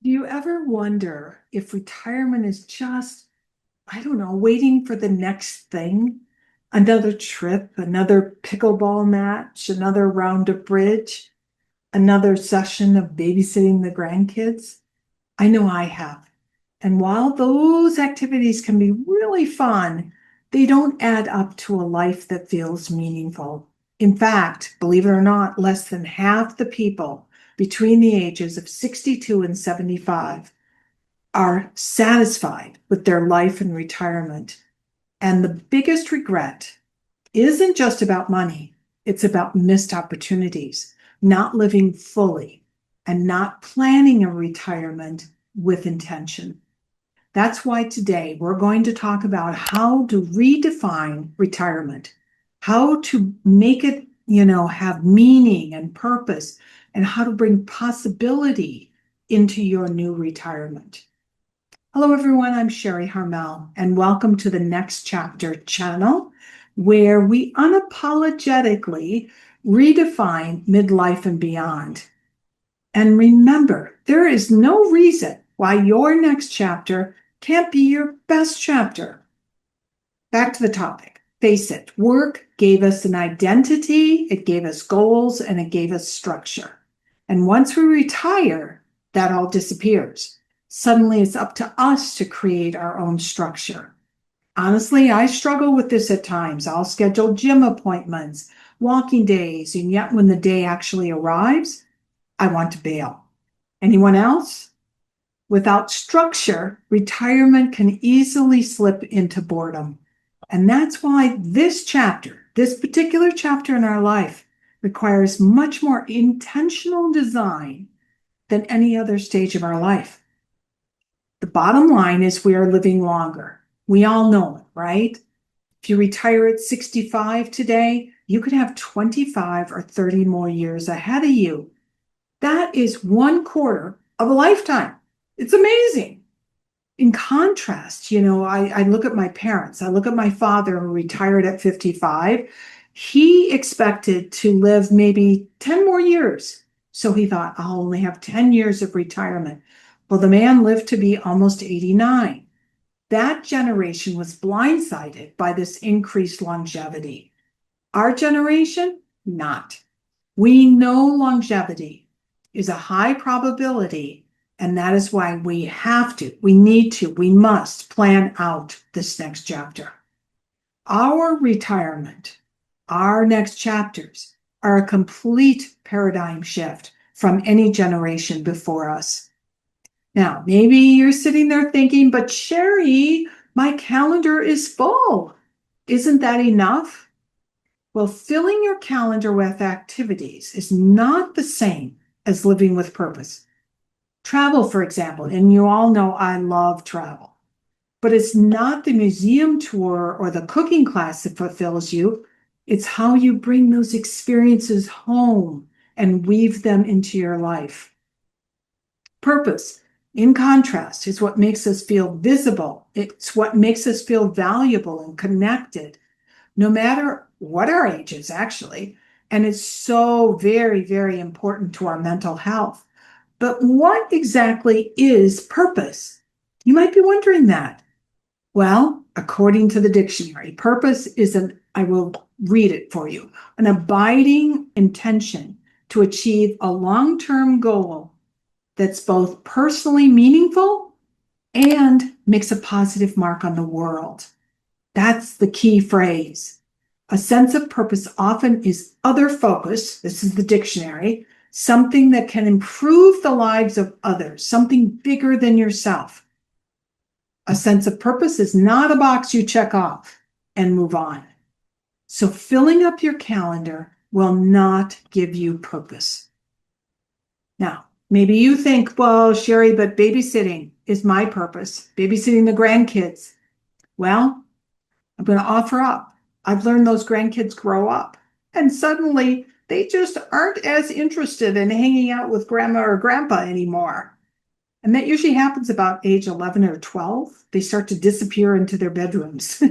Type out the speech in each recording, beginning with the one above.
Do you ever wonder if retirement is just, I don't know, waiting for the next thing? Another trip, another pickleball match, another round of bridge, another session of babysitting the grandkids? I know I have. And while those activities can be really fun, they don't add up to a life that feels meaningful. In fact, believe it or not, less than half the people between the ages of 62 and 75 are satisfied with their life in retirement. And the biggest regret isn't just about money, it's about missed opportunities, not living fully, and not planning a retirement with intention. That's why today we're going to talk about how to redefine retirement, how to make it, have meaning and purpose, and how to bring possibility into your new retirement. Hello, everyone. I'm Sharri Harmel, and welcome to the Next Chapter channel, where we unapologetically redefine midlife and beyond. And remember, there is no reason why your next chapter can't be your best chapter. Back to the topic. Face it, work gave us an identity, it gave us goals, and it gave us structure. And once we retire, that all disappears. Suddenly, it's up to us to create our own structure. Honestly, I struggle with this at times. I'll schedule gym appointments, walking days, and yet when the day actually arrives, I want to bail. Anyone else? Without structure, retirement can easily slip into boredom. And that's why this particular chapter in our life, requires much more intentional design than any other stage of our life. The bottom line is we are living longer. We all know it, right? If you retire at 65 today, you could have 25 or 30 more years ahead of you. That is 1/4 of a lifetime. It's amazing. In contrast, I look at my parents. I look at my father who retired at 55. He expected to live maybe 10 more years. So he thought, I'll only have 10 years of retirement. Well, the man lived to be almost 89. That generation was blindsided by this increased longevity. Our generation, not. We know longevity is a high probability, and that is why we we must plan out this next chapter. Our retirement, our next chapters, are a complete paradigm shift from any generation before us. Now, maybe you're sitting there thinking, but Sharri, my calendar is full. Isn't that enough? Well, filling your calendar with activities is not the same as living with purpose. Travel, for example, and you all know I love travel, but it's not the museum tour or the cooking class that fulfills you. It's how you bring those experiences home and weave them into your life. Purpose, in contrast, is what makes us feel visible. It's what makes us feel valuable and connected, no matter what our age is, actually. And it's so very, very important to our mental health. But what exactly is purpose? You might be wondering that. Well, according to the dictionary, purpose is I will read it for you, an abiding intention to achieve a long-term goal that's both personally meaningful and makes a positive mark on the world. That's the key phrase. A sense of purpose often is other focus. This is the dictionary. Something that can improve the lives of others, something bigger than yourself. A sense of purpose is not a box you check off and move on. So filling up your calendar will not give you purpose. Now, maybe you think, well, Sharri, but babysitting is my purpose, babysitting the grandkids. Well, I'm going to offer up. I've learned those grandkids grow up, and suddenly they just aren't as interested in hanging out with grandma or grandpa anymore. And that usually happens about age 11 or 12. They start to disappear into their bedrooms.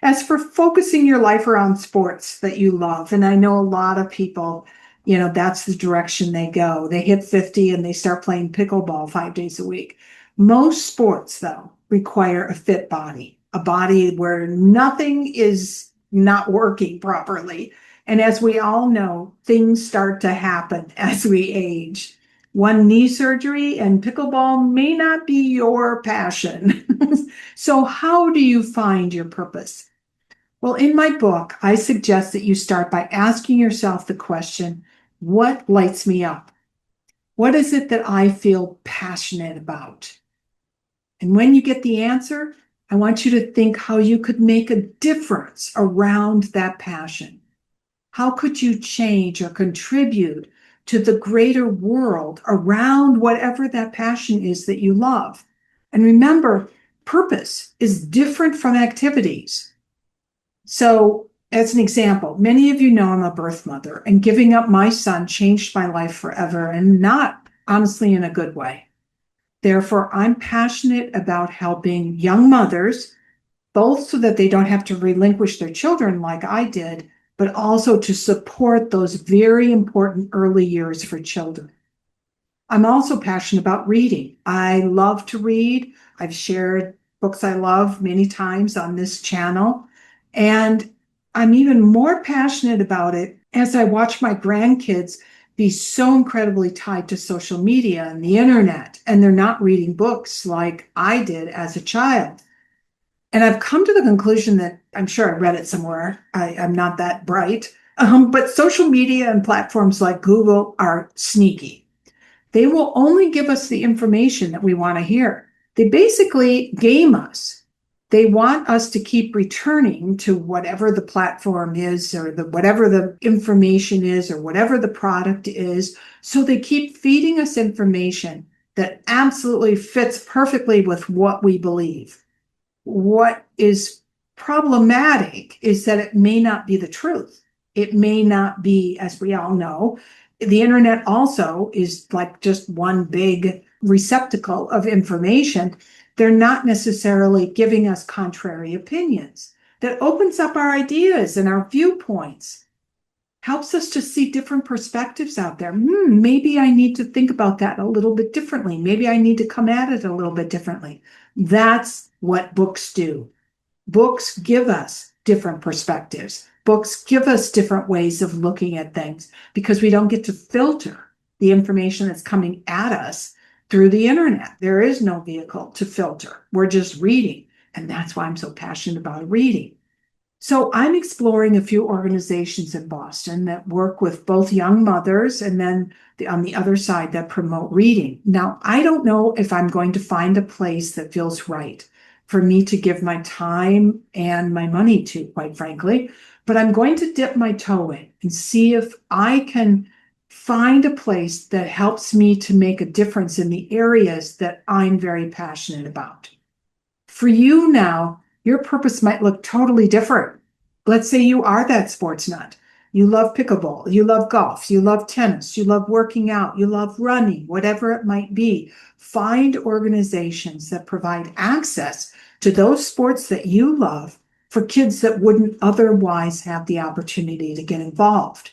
As for focusing your life around sports that you love, and I know a lot of people, that's the direction they go. They hit 50 and they start playing pickleball 5 days a week. Most sports, though, require a fit body, a body where nothing is not working properly. And as we all know, things start to happen as we age. One knee surgery and pickleball may not be your passion. So, how do you find your purpose? Well, in my book, I suggest that you start by asking yourself the question, what lights me up? What is it that I feel passionate about? And when you get the answer, I want you to think how you could make a difference around that passion. How could you change or contribute to the greater world around whatever that passion is that you love? And remember, purpose is different from activities. So, as an example, many of you know I'm a birth mother, and giving up my son changed my life forever, and not honestly in a good way. Therefore, I'm passionate about helping young mothers, both so that they don't have to relinquish their children like I did, but also to support those very important early years for children. I'm also passionate about reading. I love to read. I've shared books I love many times on this channel. And I'm even more passionate about it as I watch my grandkids be so incredibly tied to social media and the internet, and they're not reading books like I did as a child. And I've come to the conclusion that I'm sure I read it somewhere. I'm not that bright. But social media and platforms like Google are sneaky. They will only give us the information that we want to hear. They basically game us. They want us to keep returning to whatever the platform is, or whatever the information is, or whatever the product is. So they keep feeding us information that absolutely fits perfectly with what we believe. What is problematic is that it may not be the truth. It may not be, as we all know, the internet also is like just one big receptacle of information. They're not necessarily giving us contrary opinions. That opens up our ideas and our viewpoints, helps us to see different perspectives out there. Maybe I need to think about that a little bit differently. Maybe I need to come at it a little bit differently. That's what books do. Books give us different perspectives. Books give us different ways of looking at things because we don't get to filter the information that's coming at us through the internet. There is no vehicle to filter. We're just reading. And that's why I'm so passionate about reading. So I'm exploring a few organizations in Boston that work with both young mothers and then on the other side that promote reading. Now, I don't know if I'm going to find a place that feels right for me to give my time and my money to, quite frankly, but I'm going to dip my toe in and see if I can find a place that helps me to make a difference in the areas that I'm very passionate about. For you now, your purpose might look totally different. Let's say you are that sports nut. You love pickleball, you love golf, you love tennis, you love working out, you love running, whatever it might be. Find organizations that provide access to those sports that you love for kids that wouldn't otherwise have the opportunity to get involved.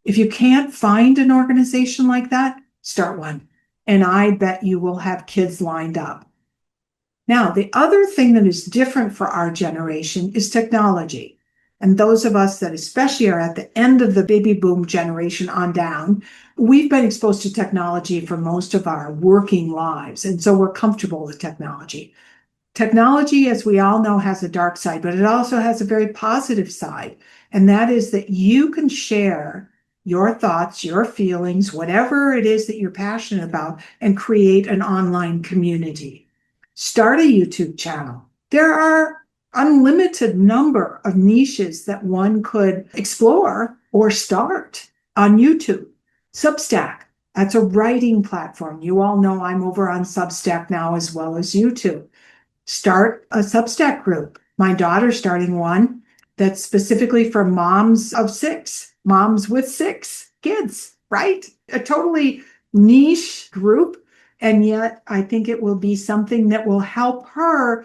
If you can't find an organization like that, start one. And I bet you will have kids lined up. Now, the other thing that is different for our generation is technology. And those of us that especially are at the end of the baby boom generation on down, we've been exposed to technology for most of our working lives. And so we're comfortable with technology. Technology, as we all know, has a dark side, but it also has a very positive side. And that is that you can share your thoughts, your feelings, whatever it is that you're passionate about, and create an online community. Start a YouTube channel. There are unlimited number of niches that one could explore or start on YouTube. Substack, that's a writing platform. You all know I'm over on Substack now as well as YouTube. Start a Substack group. My daughter's starting one that's specifically for moms of six, moms with 6 kids, right? A totally niche group. And yet I think it will be something that will help her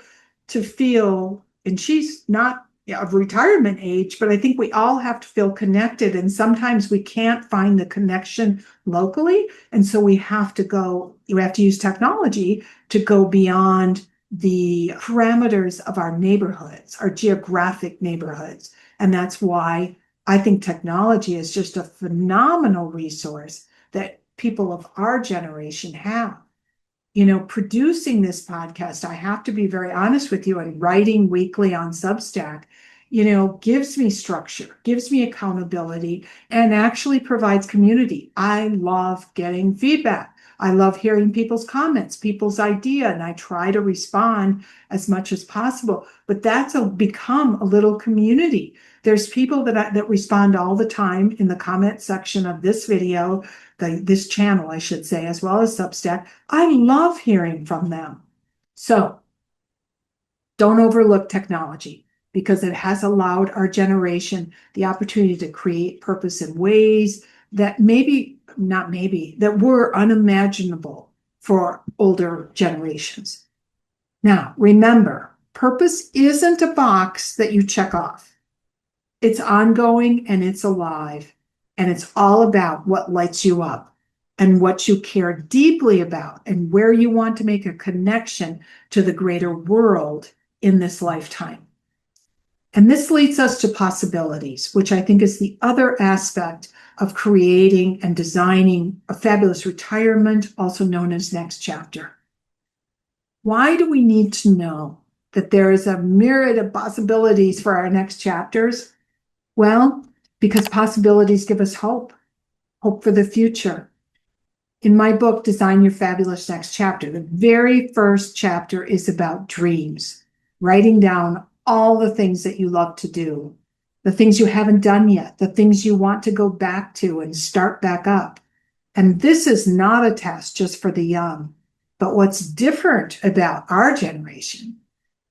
to feel, and she's not of retirement age, but I think we all have to feel connected. And sometimes we can't find the connection locally. And so we have to use technology to go beyond the parameters of our neighborhoods, our geographic neighborhoods. And that's why I think technology is just a phenomenal resource that people of our generation have. Producing this podcast, I have to be very honest with you, and writing weekly on Substack, gives me structure, gives me accountability, and actually provides community. I love getting feedback. I love hearing people's comments, people's idea, and I try to respond as much as possible. But that's become a little community. There's people that respond all the time in the comment section of this video, this channel, I should say, as well as Substack. I love hearing from them. So don't overlook technology, because it has allowed our generation the opportunity to create purpose in ways that that were unimaginable for older generations. Now, remember, purpose isn't a box that you check off. It's ongoing and it's alive. And it's all about what lights you up and what you care deeply about and where you want to make a connection to the greater world in this lifetime. And this leads us to possibilities, which I think is the other aspect of creating and designing a fabulous retirement, also known as next chapter. Why do we need to know that there is a myriad of possibilities for our next chapters? Well, because possibilities give us hope for the future. In my book, Design Your Fabulous Next Chapter, the very first chapter is about dreams, writing down all the things that you love to do, the things you haven't done yet, the things you want to go back to and start back up. And this is not a test just for the young. But what's different about our generation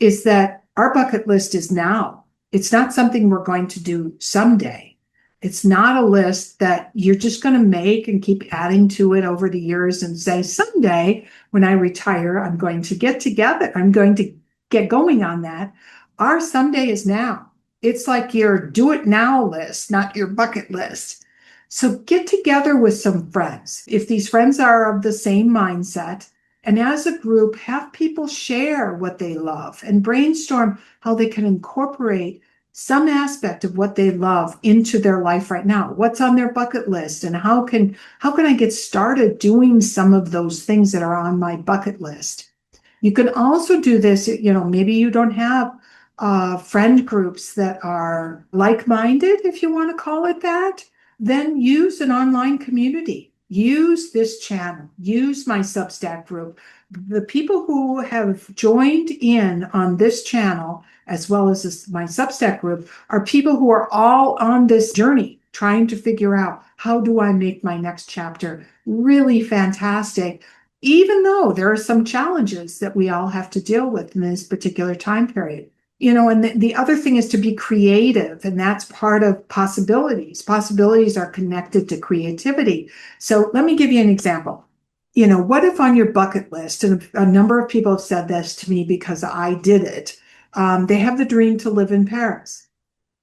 is that our bucket list is now. It's not something we're going to do someday. It's not a list that you're just going to make and keep adding to it over the years and say, someday when I retire, I'm going to get together. I'm going to get going on that. Our someday is now. It's like your do it now list, not your bucket list. So get together with some friends. If these friends are of the same mindset, and as a group, have people share what they love and brainstorm how they can incorporate some aspect of what they love into their life right now. What's on their bucket list, and how can I get started doing some of those things that are on my bucket list? You can also do this, maybe you don't have friend groups that are like-minded, if you want to call it that, then use an online community. Use this channel, use my Substack group. The people who have joined in on this channel, as well as my Substack group, are people who are all on this journey, trying to figure out, how do I make my next chapter really fantastic, even though there are some challenges that we all have to deal with in this particular time period. And the other thing is to be creative, and that's part of possibilities. Possibilities are connected to creativity. So let me give you an example. What if on your bucket list, and a number of people have said this to me because I did it, they have the dream to live in Paris,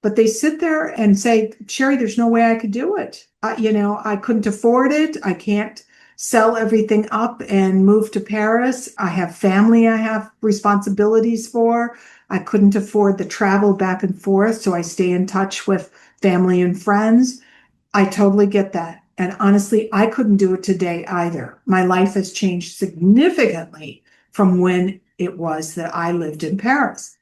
but they sit there and say, Sharri, there's no way I could do it. I couldn't afford it. I can't sell everything up and move to Paris. I have family I have responsibilities for. I couldn't afford the travel back and forth, so I stay in touch with family and friends. I totally get that. And honestly, I couldn't do it today either. My life has changed significantly from when it was that I lived in Paris.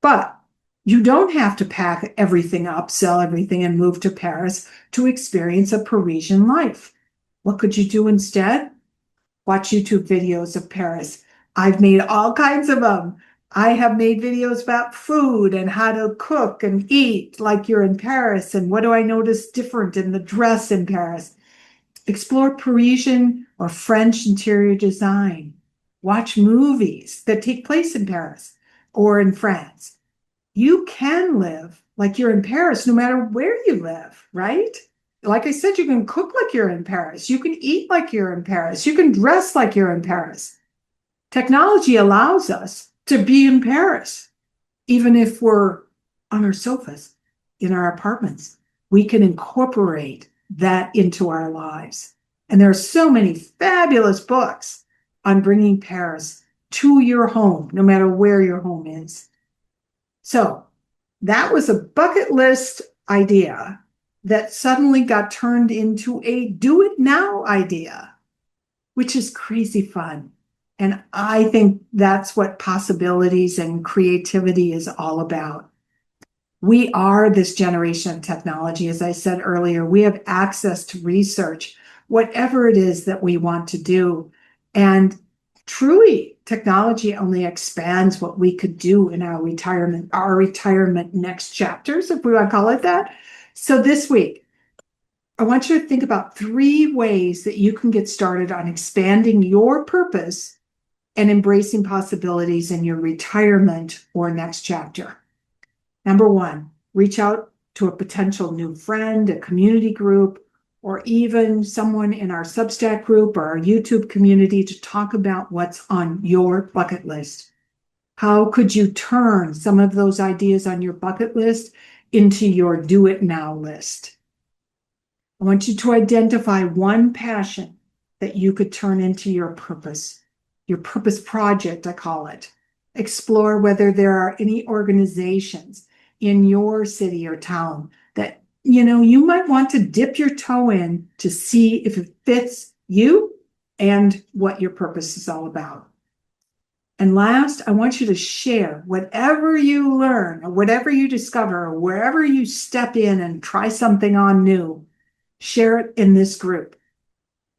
But you don't have to pack everything up, sell everything, and move to Paris to experience a Parisian life. What could you do instead? Watch YouTube videos of Paris. I've made all kinds of them. I have made videos about food and how to cook and eat like you're in Paris, and what do I notice different in the dress in Paris. Explore Parisian or French interior design. Watch movies that take place in Paris or in France. You can live like you're in Paris no matter where you live, right? Like I said, you can cook like you're in Paris. You can eat like you're in Paris. You can dress like you're in Paris. Technology allows us to be in Paris, even if we're on our sofas in our apartments. We can incorporate that into our lives. And there are so many fabulous books on bringing Paris to your home, no matter where your home is. So that was a bucket list idea that suddenly got turned into a do it now idea, which is crazy fun. And I think that's what possibilities and creativity is all about. We are this generation of technology. As I said earlier, we have access to research, whatever it is that we want to do. And truly, technology only expands what we could do in our retirement next chapters, if we want to call it that. So this week, I want you to think about 3 ways that you can get started on expanding your purpose and embracing possibilities in your retirement or next chapter. Number 1, reach out to a potential new friend, a community group, or even someone in our Substack group or our YouTube community to talk about what's on your bucket list. How could you turn some of those ideas on your bucket list into your do it now list? I want you to identify one passion that you could turn into your purpose project, I call it. Explore whether there are any organizations in your city or town that you might want to dip your toe in to see if it fits you and what your purpose is all about. And last, I want you to share whatever you learn or whatever you discover or wherever you step in and try something on new. Share it in this group.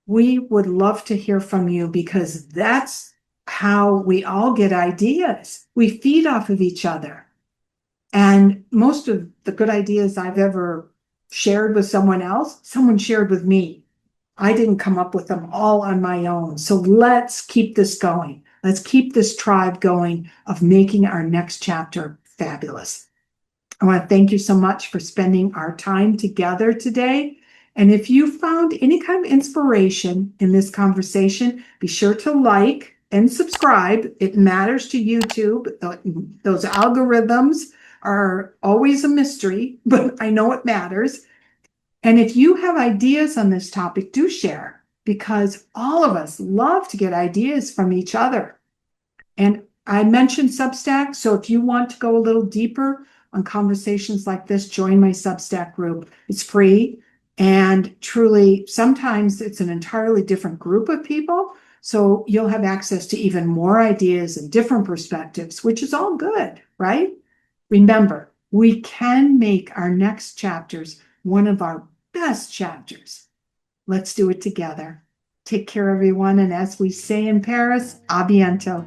We would love to hear from you because that's how we all get ideas. We feed off of each other. And most of the good ideas I've ever shared with someone else, someone shared with me. I didn't come up with them all on my own. So let's keep this going. Let's keep this tribe going of making our next chapter fabulous. I want to thank you so much for spending our time together today. And if you found any kind of inspiration in this conversation, be sure to like and subscribe. It matters to YouTube. Those algorithms are always a mystery, but I know it matters. And if you have ideas on this topic, do share, because all of us love to get ideas from each other. And I mentioned Substack, so if you want to go a little deeper on conversations like this, join my Substack group. It's free. And truly, sometimes it's an entirely different group of people. So you'll have access to even more ideas and different perspectives, which is all good, right? Remember, we can make our next chapters one of our best chapters. Let's do it together. Take care, everyone. And as we say in Paris, a bientôt.